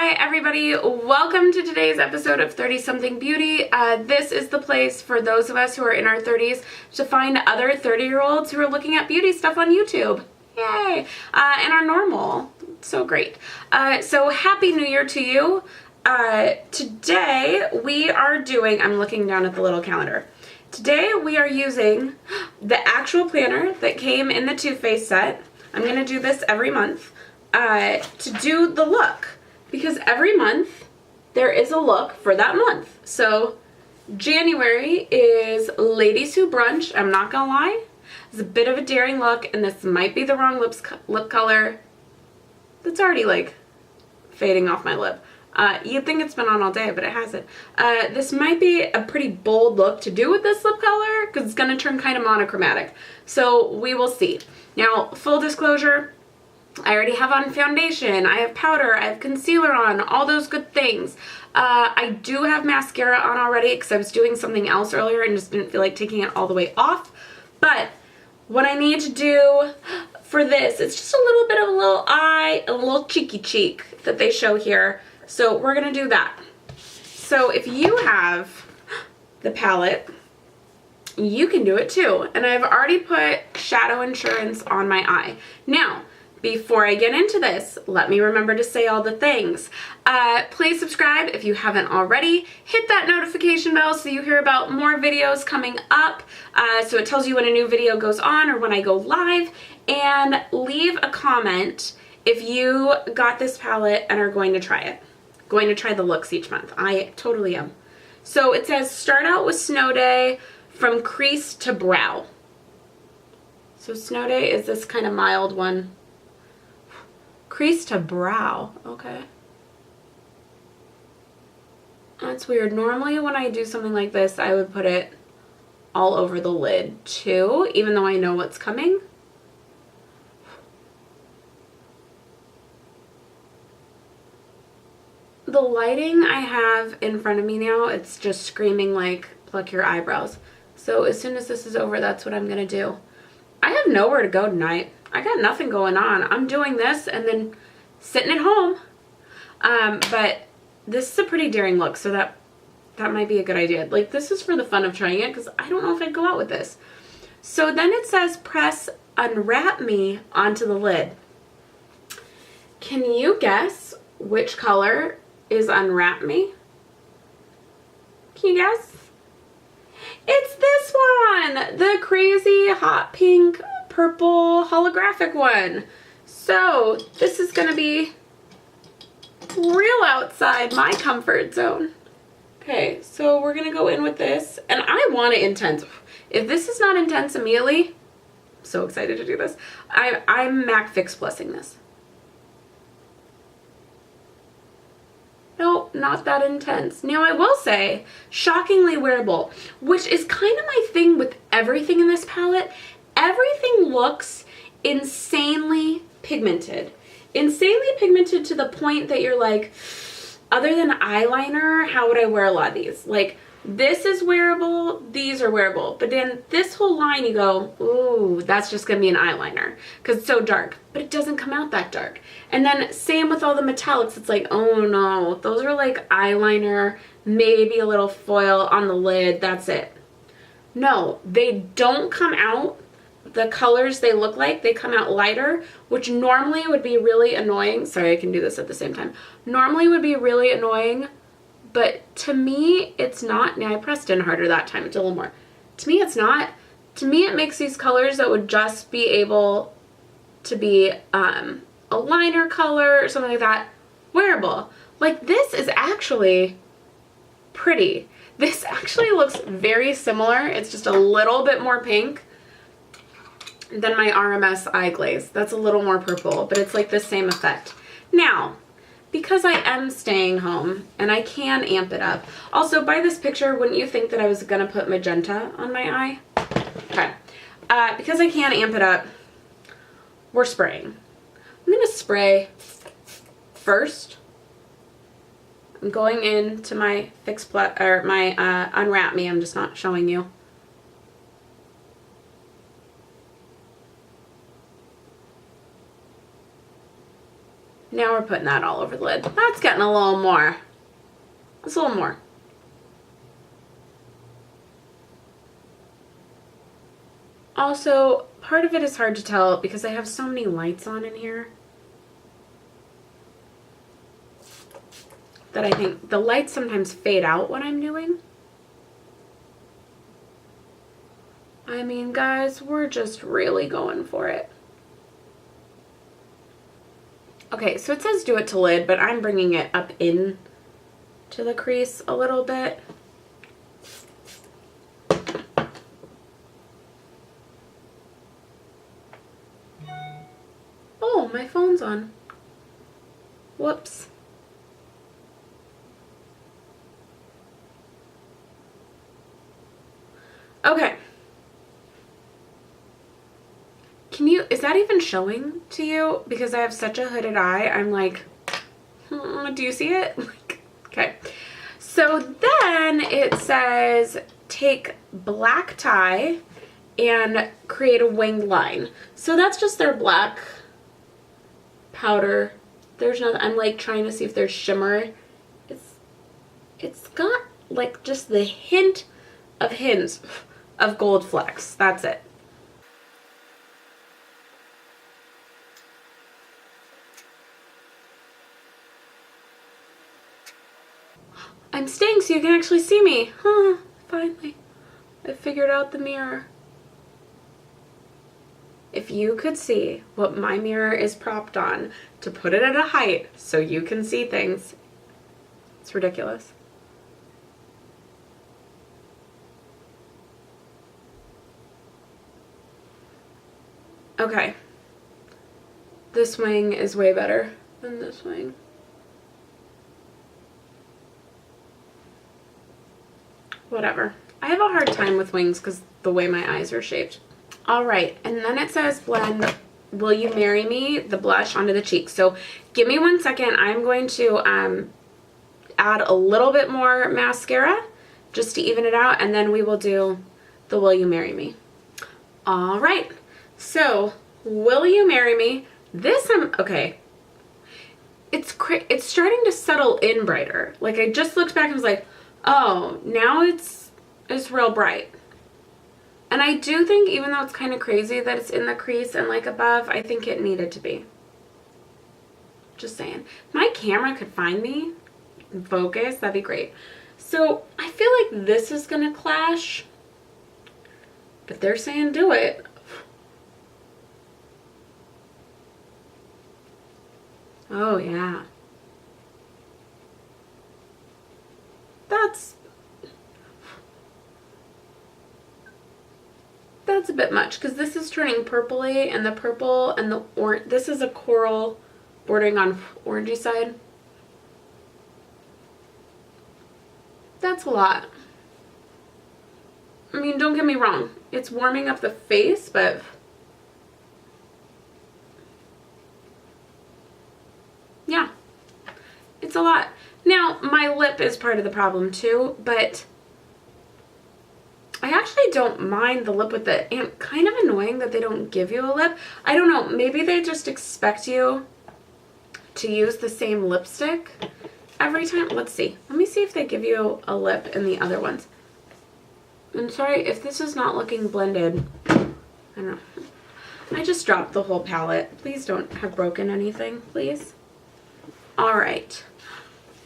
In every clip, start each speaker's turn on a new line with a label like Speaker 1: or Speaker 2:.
Speaker 1: Hi everybody, welcome to today's episode of 30 Something Beauty. This is the place for those of us who are in our 30s to find other 30-year-olds who are looking at beauty stuff on YouTube. Yay! And are normal. So great. So happy new year to you. Today we are doing, I'm looking down at the little calendar. Today we are using the actual planner that came in the Too Faced set. I'm going to do this every month to do the look. Because every month there is a look for that month. So January is Ladies Who Brunch. I'm not gonna lie, it's a bit of a daring look, and this might be the wrong lip color. That's already like fading off my lip. You'd think it's been on all day, but it hasn't. This might be a pretty bold look to do with this lip color because it's gonna turn kind of monochromatic. So we will see. Now, full disclosure, I already have on foundation, I have powder, I have concealer on, all those good things. I do have mascara on already because I was doing something else earlier and just didn't feel like taking it all the way off. But what I need to do for this, it's just a little bit of a little eye, a little cheeky cheek that they show here. So we're going to do that. So if you have the palette, you can do it too. And I've already put Shadow Insurance on my eye. Now, before I get into this, let me remember to say all the things. Please subscribe if you haven't already. Hit that notification bell so you hear about more videos coming up. So it tells you when a new video goes on or when I go live. And leave a comment if you got this palette and are going to try it. Going to try the looks each month. I totally am. So it says start out with Snow Day from crease to brow. So Snow Day is this kind of mild one. Crease to brow, okay. That's weird. Normally when I do something like this, I would put it all over the lid too, even though I know what's coming. The lighting I have in front of me now, it's just screaming like, pluck your eyebrows. So as soon as this is over, that's what I'm gonna do. I have nowhere to go tonight. I got nothing going on. I'm doing this and then sitting at home. But this is a pretty daring look, so that might be a good idea. Like, this is for the fun of trying it because I don't know if I'd go out with this. So then it says press Unwrap Me onto the lid. Can you guess which color is Unwrap Me? Can you guess? It's this one! The crazy hot pink purple holographic one. So this is gonna be real outside my comfort zone. Okay, so we're gonna go in with this, and I want it intense. If this is not intense immediately, I'm so excited to do this. I'm MAC Fix Plusing this. Nope, not that intense. Now I will say, shockingly wearable, which is kind of my thing with everything in this palette. Everything looks insanely pigmented. Insanely pigmented to the point that you're like, other than eyeliner, how would I wear a lot of these? Like, this is wearable, these are wearable. But then this whole line you go, ooh, that's just gonna be an eyeliner because it's so dark. But it doesn't come out that dark. And then same with all the metallics. It's like, oh no, those are like eyeliner, maybe a little foil on the lid, that's it. No, they don't come out the colors they look like. They come out lighter, which normally would be really annoying. Sorry, I can do this at the same time. Normally would be really annoying, but to me, it's not. Now, I pressed in harder that time. It's a little more. To me, it's not. To me, it makes these colors that would just be able to be a liner color or something like that wearable. Like, this is actually pretty. This actually looks very similar. It's just a little bit more pink than my RMS eye glaze. That's a little more purple, but it's like the same effect. Now, because I am staying home and I can amp it up. Also, by this picture, wouldn't you think that I was gonna put magenta on my eye? Okay. Because I can amp it up, we're spraying. I'm gonna spray first. I'm going into my Unwrap Me. I'm just not showing you. Now we're putting that all over the lid. That's getting a little more. That's a little more. Also, part of it is hard to tell because I have so many lights on in here that I think the lights sometimes fade out what I'm doing. I mean, guys, we're just really going for it. Okay, so it says do it to lid, but I'm bringing it up in to the crease a little bit. Oh, my phone's on. Whoops. Okay. Is that even showing to you? Because I have such a hooded eye, I'm like, do you see it? Okay. So then it says take black tie and create a winged line. So that's just their black powder. There's no, I'm like trying to see if there's shimmer. It's got like just the hint of hints of gold flecks. That's it. I'm staying so you can actually see me. Huh, finally. I figured out the mirror. If you could see what my mirror is propped on to put it at a height so you can see things, it's ridiculous. Okay. This wing is way better than this wing. Whatever. I have a hard time with wings because the way my eyes are shaped. All right, and then it says blend Will You Marry Me, the blush onto the cheeks. So give me 1 second. I'm going to add a little bit more mascara just to even it out, and then we will do the Will You Marry Me. All right, so Will You Marry Me? This okay. It's starting to settle in brighter. Like I just looked back and was like, oh, now it's real bright. And I do think, even though it's kind of crazy that it's in the crease and like above, I think it needed to be. Just saying. If my camera could find me and focus, that'd be great. So I feel like this is gonna clash, but they're saying do it. Oh yeah. That's a bit much because this is turning purpley, and the purple and the orange, this is a coral bordering on orangey side. That's a lot. I mean, don't get me wrong, it's warming up the face, but yeah, it's a lot. Now, my lip is part of the problem too, but I actually don't mind the lip with it. And kind of annoying that they don't give you a lip. I don't know, maybe they just expect you to use the same lipstick every time. Let's see. Let me see if they give you a lip in the other ones. I'm sorry if this is not looking blended. I don't know. I just dropped the whole palette. Please don't have broken anything, please. All right.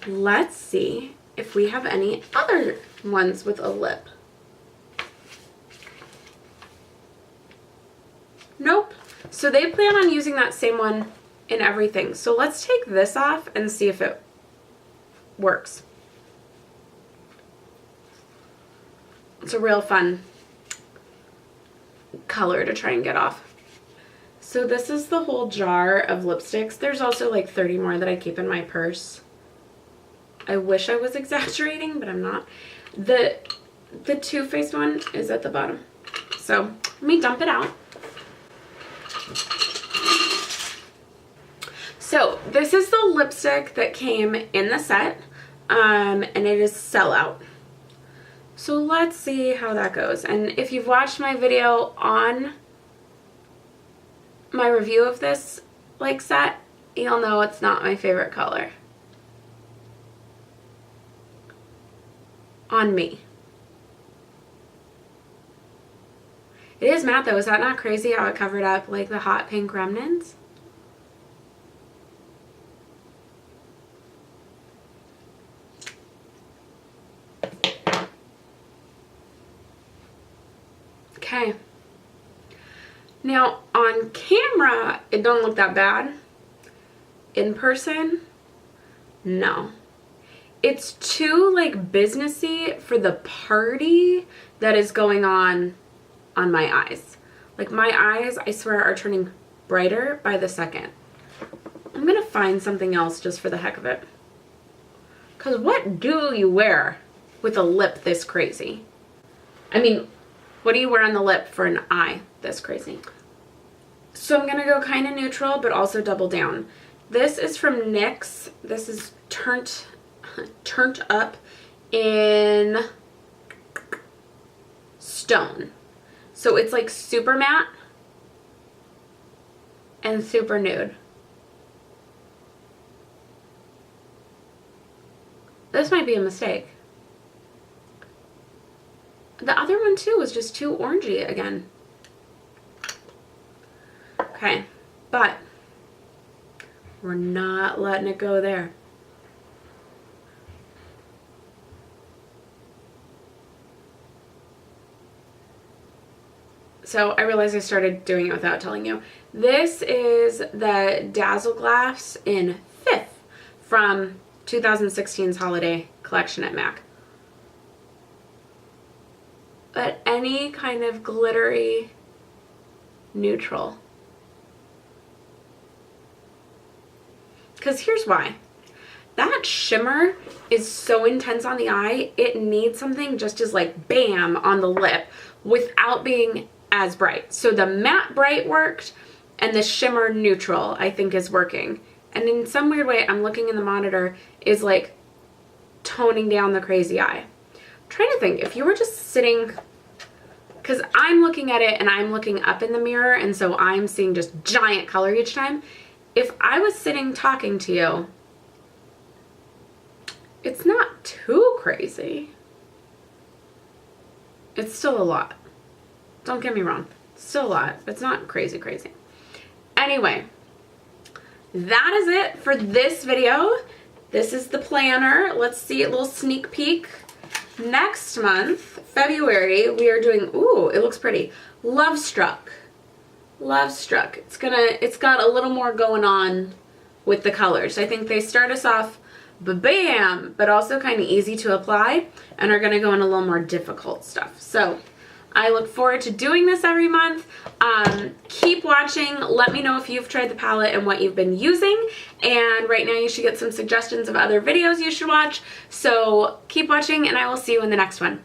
Speaker 1: Let's see if we have any other ones with a lip. Nope. So they plan on using that same one in everything. So let's take this off and see if it works. It's a real fun color to try and get off. So this is the whole jar of lipsticks. There's also like 30 more that I keep in my purse. I wish I was exaggerating, but I'm not. The Too Faced one is at the bottom. So let me dump it out. So this is the lipstick that came in the set, and it is Sellout. So let's see how that goes. And if you've watched my video on my review of this like set, you'll know it's not my favorite color. On me. It is matte though. Is that not crazy how it covered up like the hot pink remnants? Okay. Now on camera, it don't look that bad. In person, no. It's too like businessy for the party that is going on my eyes. Like my eyes, I swear, are turning brighter by the second. I'm gonna find something else just for the heck of it. Cause what do you wear with a lip this crazy? I mean, what do you wear on the lip for an eye this crazy? So I'm gonna go kind of neutral, but also double down. This is from NYX. This is turned up in Stone. So it's like super matte and super nude. This might be a mistake. The other one too was just too orangey again. Okay, but we're not letting it go there. So I realized I started doing it without telling you. This is the Dazzle Glass in 5th from 2016's holiday collection at MAC. But any kind of glittery neutral. Because here's why. That shimmer is so intense on the eye, it needs something just as like bam on the lip without being as bright. So the matte bright worked and the shimmer neutral I think is working. And in some weird way, I'm looking in the monitor, is like toning down the crazy eye. I'm trying to think, if you were just sitting, because I'm looking at it and I'm looking up in the mirror and so I'm seeing just giant color each time. If I was sitting talking to you, it's not too crazy. It's still a lot. Don't get me wrong. It's still a lot. It's not crazy crazy. Anyway, that is it for this video. This is the planner. Let's see a little sneak peek. Next month, February, we are doing, ooh, it looks pretty. Love Struck. Love Struck. It's got a little more going on with the colors. I think they start us off bam, but also kind of easy to apply and are gonna go in a little more difficult stuff. So I look forward to doing this every month. Keep watching. Let me know if you've tried the palette and what you've been using. And right now you should get some suggestions of other videos you should watch. So keep watching and I will see you in the next one.